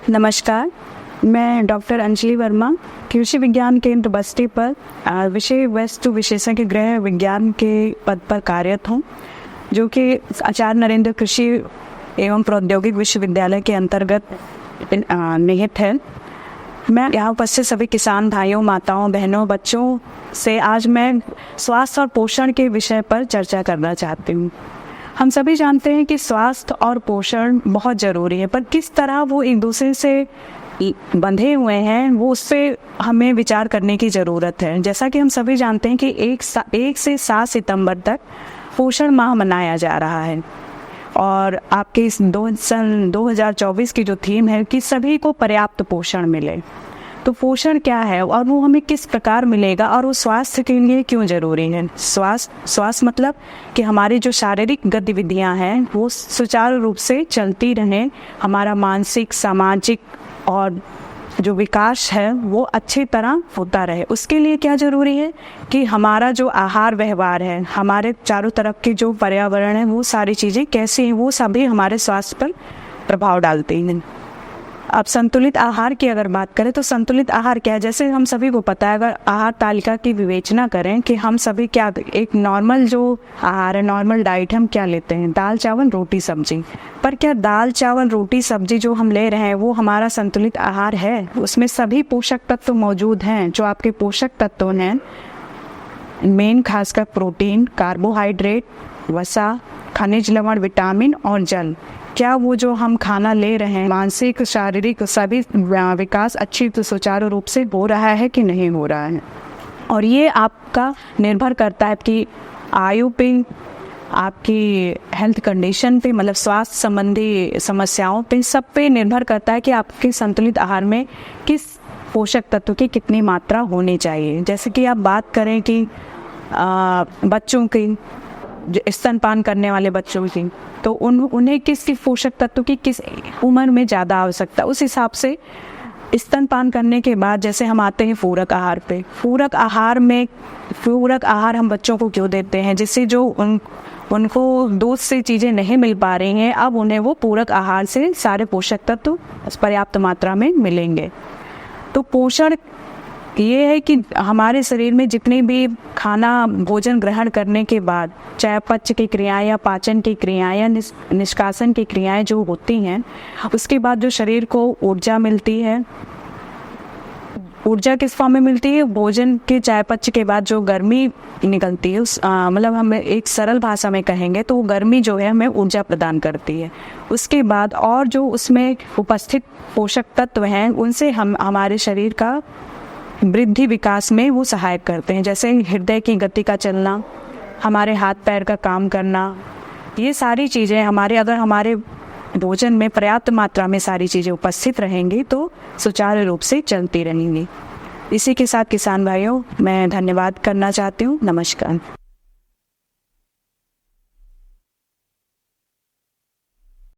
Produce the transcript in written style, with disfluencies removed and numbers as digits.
नमस्कार, मैं डॉक्टर अंजलि वर्मा कृषि विज्ञान केंद्र बस्ती पर विषय वस्तु विशेषज्ञ गृह विज्ञान के पद पर कार्यरत हूँ, जो कि आचार्य नरेंद्र कृषि एवं प्रौद्योगिक विश्वविद्यालय के अंतर्गत निहित है। मैं यहाँ उपस्थित सभी किसान भाइयों, माताओं, बहनों, बच्चों से आज मैं स्वास्थ्य और पोषण के विषय पर चर्चा करना चाहती हूँ। हम सभी जानते हैं कि स्वास्थ्य और पोषण बहुत ज़रूरी है, पर किस तरह वो एक दूसरे से बंधे हुए हैं वो उस पर हमें विचार करने की ज़रूरत है। जैसा कि हम सभी जानते हैं कि 1 से 7 सितंबर तक पोषण माह मनाया जा रहा है, और आपके इस सन 2024 की जो थीम है कि सभी को पर्याप्त पोषण मिले। तो पोषण क्या है और वो हमें किस प्रकार मिलेगा और वो स्वास्थ्य के लिए क्यों ज़रूरी है। स्वास्थ्य मतलब कि हमारी जो शारीरिक गतिविधियां हैं वो सुचारू रूप से चलती रहें, हमारा मानसिक, सामाजिक और जो विकास है वो अच्छी तरह होता रहे। उसके लिए क्या ज़रूरी है कि हमारा जो आहार व्यवहार है, हमारे चारों तरफ के जो पर्यावरण है, वो सारी चीज़ें कैसी हैं, वो सभी हमारे स्वास्थ्य पर प्रभाव डालती हैं। अब संतुलित आहार की अगर बात करें तो संतुलित आहार क्या है, जैसे हम सभी को पता है, अगर आहार तालिका की विवेचना करें कि हम सभी क्या एक नॉर्मल जो आहार है, नॉर्मल डाइट हम क्या लेते हैं, दाल चावल रोटी सब्जी। पर क्या दाल चावल रोटी सब्जी जो हम ले रहे हैं वो हमारा संतुलित आहार है? उसमें सभी पोषक तत्व मौजूद हैं। जो आपके पोषक तत्व हैं मेन खासकर प्रोटीन, कार्बोहाइड्रेट, वसा, खनिज लवण, विटामिन और जल, क्या वो जो हम खाना ले रहे हैं मानसिक, शारीरिक सभी विकास अच्छी तो सुचारू रूप से हो रहा है कि नहीं हो रहा है। और ये आपका निर्भर करता है आपकी आयु पे, आपकी हेल्थ कंडीशन पे, मतलब स्वास्थ्य संबंधी समस्याओं पे, सब पे निर्भर करता है कि आपके संतुलित आहार में किस पोषक तत्व की कितनी मात्रा होनी चाहिए। जैसे कि आप बात करें कि बच्चों की, स्तनपान करने वाले बच्चों की, तो उन्हें किस पोषक तत्व की किस उम्र में ज़्यादा आवश्यकता, उस हिसाब से स्तनपान करने के बाद जैसे हम आते हैं पूरक आहार पे। पूरक आहार हम बच्चों को क्यों देते हैं? जिससे जो उनको दूध से चीज़ें नहीं मिल पा रही हैं, अब उन्हें वो पूरक आहार से सारे पोषक तत्व पर्याप्त मात्रा में मिलेंगे। तो पोषण ये है कि हमारे शरीर में जितने भी खाना भोजन ग्रहण करने के बाद चयापचय की क्रियाएं या पाचन की क्रियाएं या निष्कासन की क्रियाएं जो होती हैं, उसके बाद जो शरीर को ऊर्जा मिलती है, ऊर्जा किस फॉर्म में मिलती है? भोजन के चयापचय के बाद जो गर्मी निकलती है, मतलब हम एक सरल भाषा में कहेंगे तो वो गर्मी जो है हमें ऊर्जा प्रदान करती है। उसके बाद और जो उसमें उपस्थित पोषक तत्व हैं उनसे हम हमारे शरीर का वृद्धि विकास में वो सहायक करते हैं। जैसे हृदय की गति का चलना, हमारे हाथ पैर का काम करना, ये सारी चीज़ें अगर हमारे भोजन में पर्याप्त मात्रा में सारी चीज़ें उपस्थित रहेंगी तो सुचारू रूप से चलती रहेंगी। इसी के साथ किसान भाइयों मैं धन्यवाद करना चाहती हूँ। नमस्कार।